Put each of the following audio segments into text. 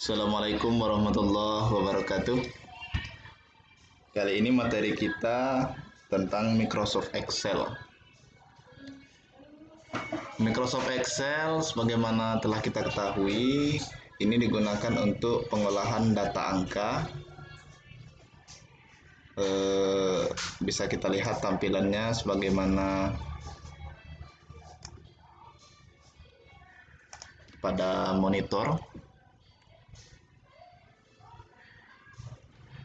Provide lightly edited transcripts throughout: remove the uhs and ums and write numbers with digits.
Assalamualaikum warahmatullahi wabarakatuh. Kali ini materi kita tentang Microsoft Excel. Microsoft Excel sebagaimana telah kita ketahui, ini digunakan untuk pengolahan data angka. Bisa kita lihat tampilannya sebagaimana pada monitor.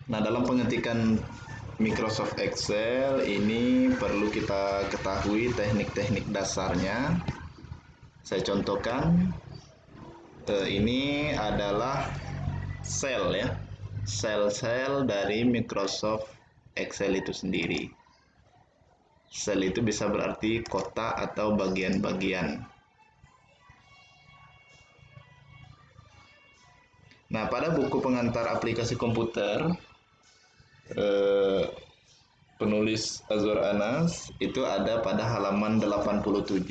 Nah, dalam pengetikan Microsoft Excel ini perlu kita ketahui teknik-teknik dasarnya. Saya contohkan, ini adalah sel ya, sel-sel dari Microsoft Excel itu sendiri. Sel itu bisa berarti kotak atau bagian-bagian. Nah, pada buku pengantar aplikasi komputer, penulis Azwar Anas itu ada pada halaman 87.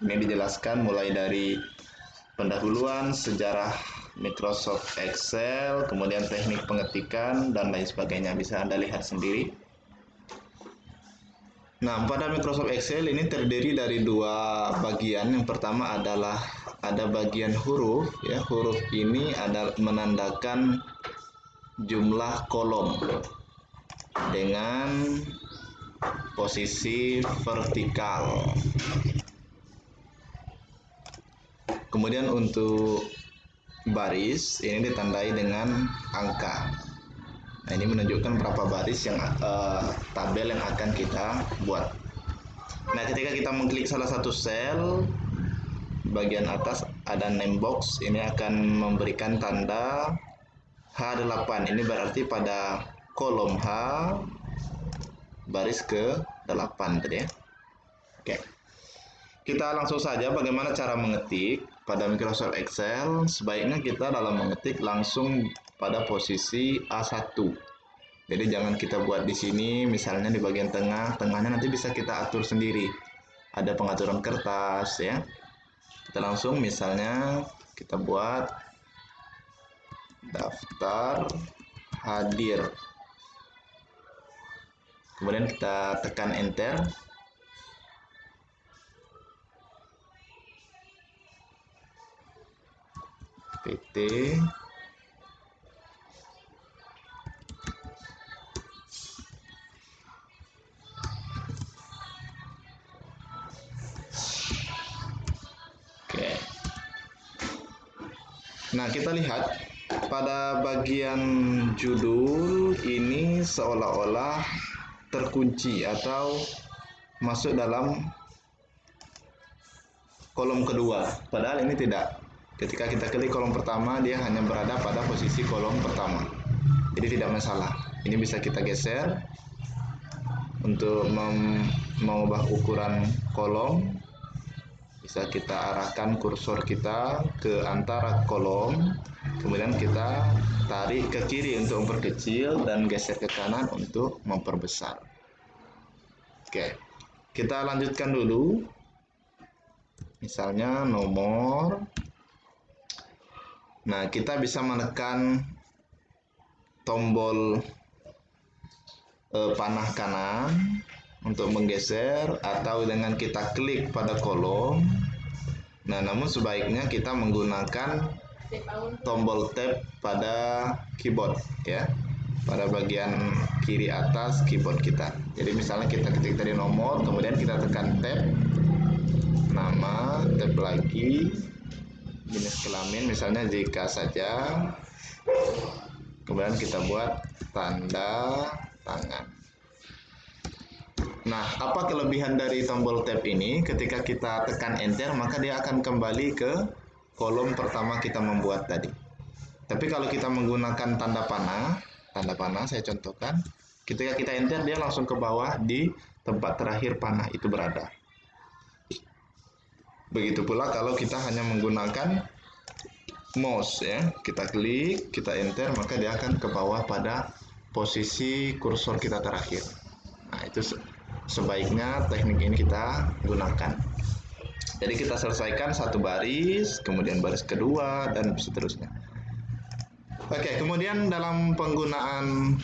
Ini dijelaskan mulai dari pendahuluan, sejarah Microsoft Excel, kemudian teknik pengetikan dan lain sebagainya. Bisa Anda lihat sendiri. Nah, pada Microsoft Excel ini terdiri dari dua bagian. Yang pertama adalah ada bagian huruf ya. Huruf ini adalah menandakan jumlah kolom dengan posisi vertikal. Kemudian untuk baris ini ditandai dengan angka. Nah, ini menunjukkan berapa baris yang tabel yang akan kita buat. Nah, ketika kita mengklik salah satu sel, bagian atas ada name box, ini akan memberikan tanda H8. Ini berarti pada kolom H baris ke-8 tadi ya. Oke. Kita langsung saja bagaimana cara mengetik pada Microsoft Excel. Sebaiknya kita dalam mengetik langsung pada posisi A1. Jadi jangan kita buat di sini, misalnya di bagian tengah, tengahnya nanti bisa kita atur sendiri. Ada pengaturan kertas ya. Kita langsung misalnya kita buat daftar hadir. Kemudian kita tekan enter. PT Oke. Nah, kita lihat pada bagian judul ini seolah-olah terkunci atau masuk dalam kolom kedua, padahal ini tidak. Ketika kita klik kolom pertama, dia hanya berada pada posisi kolom pertama, jadi tidak masalah. Ini bisa kita geser untuk mengubah ukuran kolom. Bisa kita arahkan kursor kita ke antara kolom, kemudian kita tarik ke kiri untuk memperkecil dan geser ke kanan untuk memperbesar. Oke, kita lanjutkan dulu. Misalnya nomor. Nah, kita bisa menekan tombol panah kanan untuk menggeser, atau dengan kita klik pada kolom. Nah, namun sebaiknya kita menggunakan tombol tab pada keyboard ya, pada bagian kiri atas keyboard kita. Jadi misalnya kita ketik dari nomor, kemudian kita tekan tab, nama, tab lagi, jenis kelamin misalnya JK saja, kemudian kita buat tanda tangan. Nah, apa kelebihan dari tombol tab ini? Ketika kita tekan enter, maka dia akan kembali ke kolom pertama kita membuat tadi. Tapi kalau kita menggunakan tanda panah saya contohkan, ketika kita enter dia langsung ke bawah di tempat terakhir panah itu berada. Begitu pula kalau kita hanya menggunakan mouse ya, kita klik, kita enter, maka dia akan ke bawah pada posisi kursor kita terakhir. Nah, itu sebaiknya teknik ini kita gunakan. Jadi kita selesaikan satu baris, kemudian baris kedua, dan seterusnya. Oke, kemudian dalam penggunaan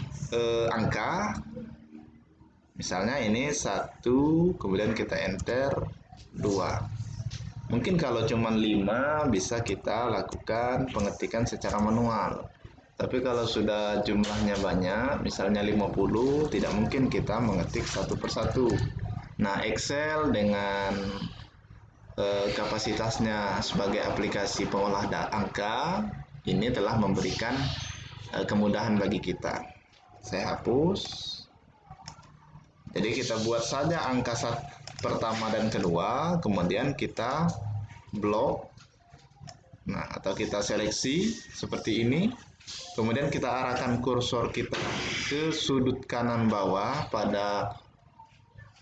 angka, misalnya ini 1, kemudian kita enter 2. Mungkin kalau cuma 5 bisa kita lakukan pengetikan secara manual. Tapi kalau sudah jumlahnya banyak, misalnya 50, tidak mungkin kita mengetik satu persatu. Nah, Excel dengan kapasitasnya sebagai aplikasi pengolah angka ini telah memberikan kemudahan bagi kita. Saya hapus. Jadi kita buat saja angka pertama dan kedua, kemudian kita blok. Nah, atau kita seleksi seperti ini. Kemudian kita arahkan kursor kita ke sudut kanan bawah pada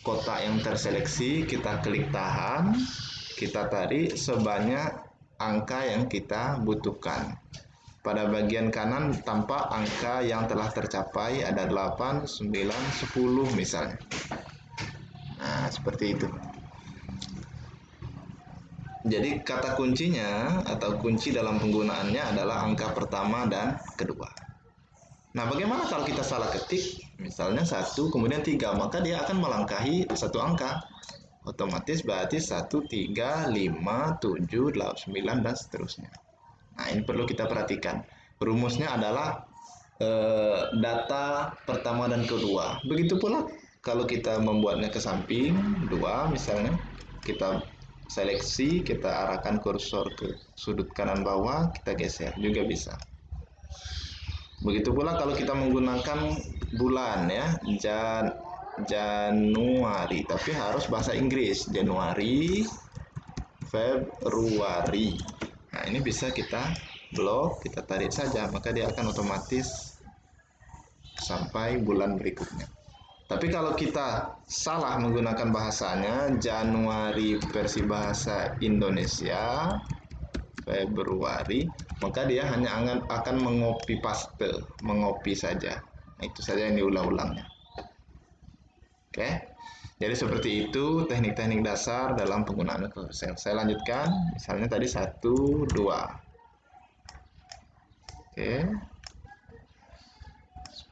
kotak yang terseleksi, kita klik tahan, kita tarik sebanyak angka yang kita butuhkan. Pada bagian kanan tampak angka yang telah tercapai ada 8, 9, 10 misalnya. Nah, seperti itu. Jadi kata kuncinya atau kunci dalam penggunaannya adalah angka pertama dan kedua. Nah, bagaimana kalau kita salah ketik? Misalnya 1, kemudian 3, maka dia akan melangkahi satu angka. Otomatis berarti 1, 3, 5, 7, 8, 9, dan seterusnya. Nah, ini perlu kita perhatikan. Rumusnya adalah data pertama dan kedua. Begitu pula kalau kita membuatnya ke samping, 2 misalnya, kita seleksi, kita arahkan kursor ke sudut kanan bawah, kita geser, juga bisa. Begitu pula kalau kita menggunakan bulan ya, Januari, tapi harus bahasa Inggris, Januari, Februari. Nah, ini bisa kita blok, kita tarik saja, maka dia akan otomatis sampai bulan berikutnya. Tapi kalau kita salah menggunakan bahasanya, Januari versi bahasa Indonesia, Februari, maka dia hanya akan mengopi paste, mengopi saja. Nah, itu saja yang diulang-ulangnya. Oke, jadi seperti itu teknik-teknik dasar dalam penggunaan Excel. Saya lanjutkan, misalnya tadi 1, 2. Oke,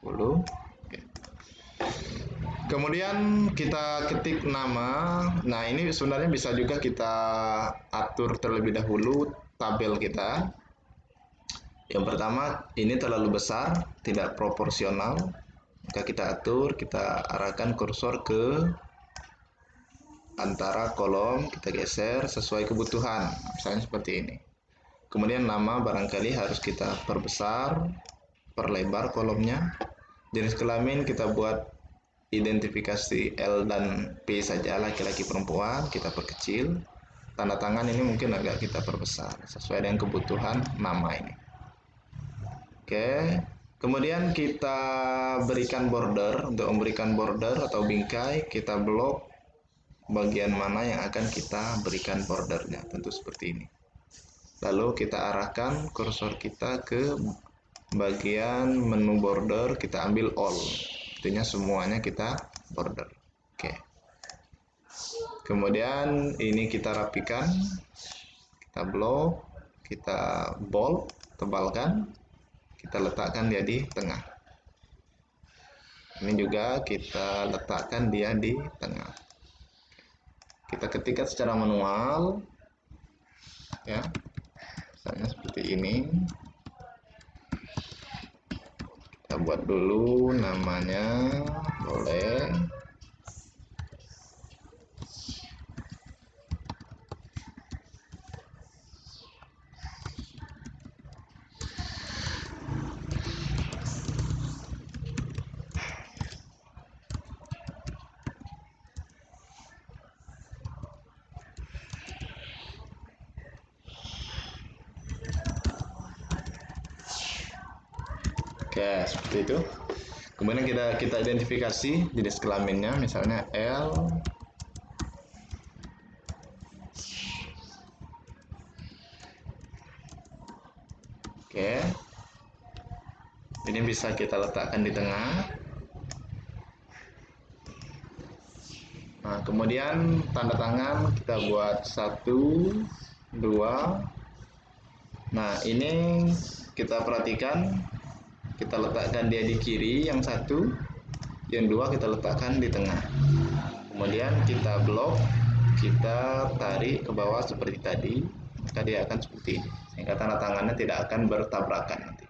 10. Oke. Kemudian kita ketik nama. Nah, ini sebenarnya bisa juga kita atur terlebih dahulu tabel kita. Yang pertama, ini terlalu besar, tidak proporsional. Maka kita atur, kita arahkan kursor ke antara kolom, kita geser sesuai kebutuhan. Misalnya seperti ini. Kemudian nama barangkali harus kita perbesar, perlebar kolomnya. Jenis kelamin kita buat identifikasi L dan P saja, laki-laki perempuan, kita perkecil. Tanda tangan ini mungkin agak kita perbesar, sesuai dengan kebutuhan nama ini. Oke, kemudian kita berikan border. Untuk memberikan border atau bingkai, kita blok bagian mana yang akan kita berikan bordernya, tentu seperti ini. Lalu kita arahkan kursor kita ke bagian menu border, kita ambil all. Artinya semuanya kita border. Oke. Kemudian ini kita rapikan, kita blok, kita bold, tebalkan, kita letakkan dia di tengah. Ini juga kita letakkan dia di tengah. Kita ketikkan secara manual, ya, misalnya seperti ini. Kita buat dulu namanya, boleh. Oke, seperti itu. Kemudian kita identifikasi jenis kelaminnya, misalnya L. Oke. Ini bisa kita letakkan di tengah. Nah, kemudian tanda tangan kita buat 1, 2. Nah, ini kita perhatikan, kita letakkan dia di kiri yang satu, yang dua kita letakkan di tengah. Kemudian kita blok, kita tarik ke bawah seperti tadi, maka dia akan seperti ini, sehingga tanda tangannya tidak akan bertabrakan nanti.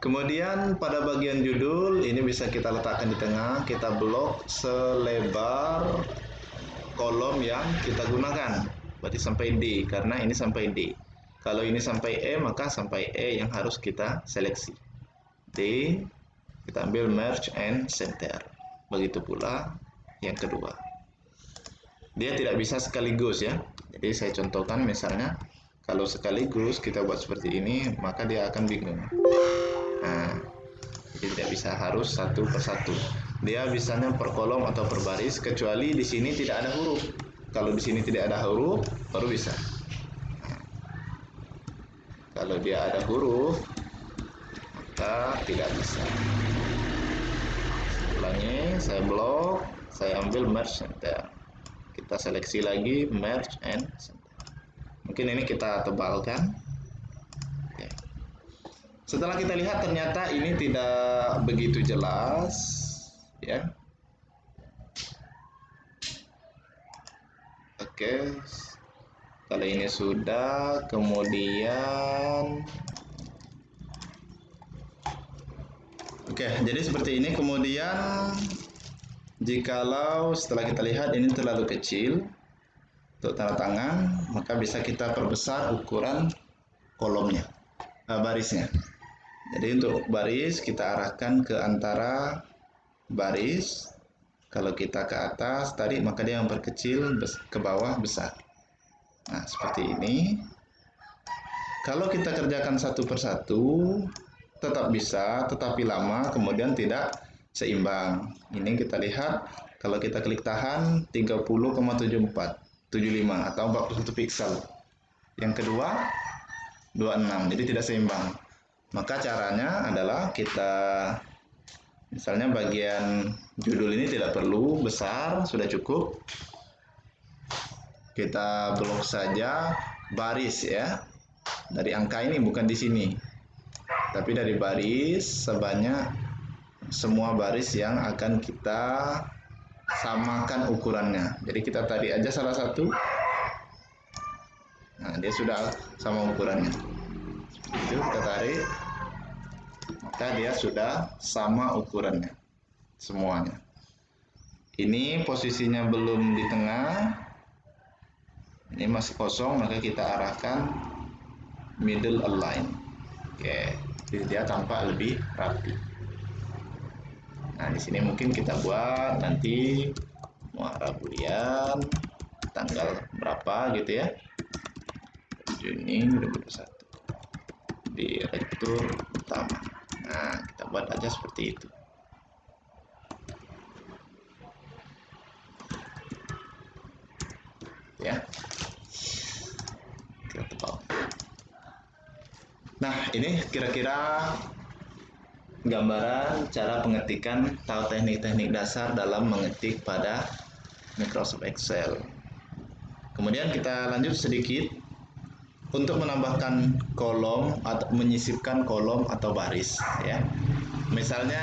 Kemudian pada bagian judul ini bisa kita letakkan di tengah, kita blok selebar kolom yang kita gunakan, berarti sampai D, karena ini sampai D. Kalau ini sampai E, maka sampai E yang harus kita seleksi. D, kita ambil merge and center. Begitu pula yang kedua. Dia tidak bisa sekaligus ya. Jadi saya contohkan misalnya, kalau sekaligus kita buat seperti ini, maka dia akan bingung. Nah, jadi tidak bisa, harus satu persatu. Dia bisanya per kolom atau per baris, kecuali di sini tidak ada huruf. Kalau di sini tidak ada huruf, baru bisa. Kalau dia ada huruf, maka tidak bisa. Ulangi, saya blok, saya ambil merge center. Kita seleksi lagi merge and center. Mungkin ini kita tebalkan. Oke. Setelah kita lihat ternyata ini tidak begitu jelas, ya. Oke. Kalau ini sudah, kemudian oke, jadi seperti ini. Kemudian jikalau setelah kita lihat ini terlalu kecil untuk tanda tangan, maka bisa kita perbesar ukuran kolomnya, barisnya. Jadi untuk baris kita arahkan ke antara baris. Kalau kita ke atas tadi, maka dia yang perkecil, ke bawah besar. Nah, seperti ini. Kalau kita kerjakan satu persatu, tetap bisa, tetapi lama, kemudian tidak seimbang. Ini kita lihat, kalau kita klik tahan, 30,75 atau 41 pixel. Yang kedua, 26, jadi tidak seimbang. Maka caranya adalah kita, misalnya bagian judul ini tidak perlu besar, sudah cukup. Kita blok saja baris ya, dari angka ini, bukan di sini, tapi dari baris sebanyak semua baris yang akan kita samakan ukurannya. Jadi kita tarik aja salah satu, nah dia sudah sama ukurannya. Itu kita tarik, maka dia sudah sama ukurannya semuanya. Ini posisinya belum di tengah, ini masih kosong, maka kita arahkan middle align. Oke, jadi dia tampak lebih rapi. Nah, di sini mungkin kita buat nanti muara bulian tanggal berapa gitu ya. Juni 2021. Direktur utama. Nah, kita buat aja seperti itu. Ya. Kita tebal. Nah, ini kira-kira gambaran cara pengetikan atau teknik-teknik dasar dalam mengetik pada Microsoft Excel. Kemudian kita lanjut sedikit untuk menambahkan kolom atau menyisipkan kolom atau baris ya. Misalnya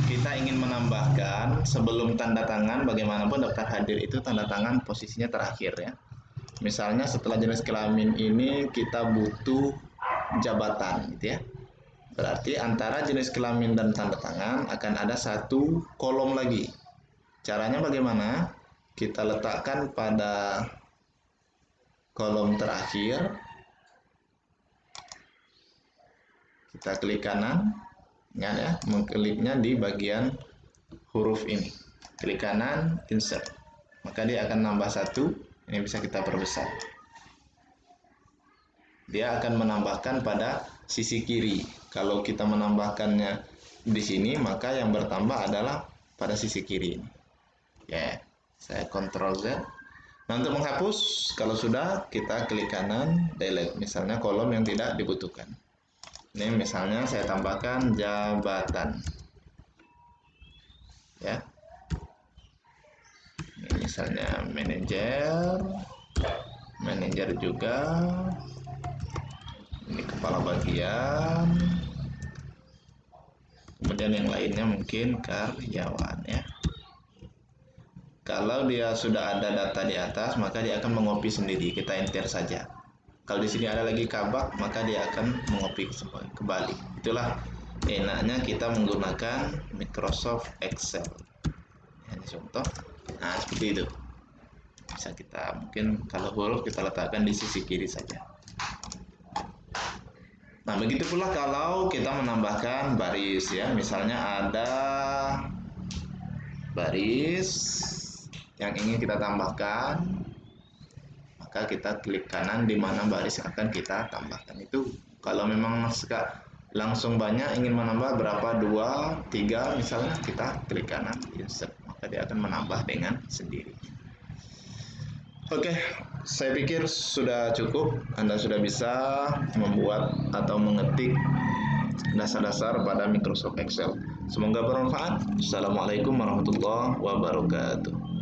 kita ingin menambahkan sebelum tanda tangan, bagaimanapun daftar hadir itu tanda tangan posisinya terakhir ya. Misalnya setelah jenis kelamin ini kita butuh jabatan gitu ya. Berarti antara jenis kelamin dan tanda tangan akan ada satu kolom lagi. Caranya bagaimana? Kita letakkan pada kolom terakhir. Kita klik kanan, ya, mengkliknya di bagian huruf ini. Klik kanan, insert. Maka dia akan nambah satu. Ini bisa kita perbesar. Dia akan menambahkan pada sisi kiri. Kalau kita menambahkannya di sini, maka yang bertambah adalah pada sisi kiri ini. Ya, saya Ctrl Z. Nah, untuk menghapus, kalau sudah kita klik kanan, delete. Misalnya kolom yang tidak dibutuhkan. Ini misalnya saya tambahkan jabatan. Ya. Ini misalnya manajer juga. Ini kepala kepala bagian, kemudian yang lainnya mungkin karyawan ya. Kalau dia sudah ada data di atas, maka dia akan mengopi sendiri, kita enter saja. Kalau di sini ada lagi kabak, maka dia akan mengopi kembali. Itulah enaknya kita menggunakan Microsoft Excel. Ini contoh. Nah, seperti itu. Bisa kita, mungkin kalau huruf kita letakkan di sisi kiri saja. Nah, begitu pula kalau kita menambahkan baris ya. Misalnya ada baris yang ingin kita tambahkan, maka kita klik kanan di mana baris yang akan kita tambahkan. Itu kalau memang langsung banyak ingin menambah berapa, 2, 3 misalnya, kita klik kanan insert, maka dia akan menambah dengan sendiri. Oke, saya pikir sudah cukup. Anda sudah bisa membuat atau mengetik dasar-dasar pada Microsoft Excel. Semoga bermanfaat. Assalamualaikum warahmatullahi wabarakatuh.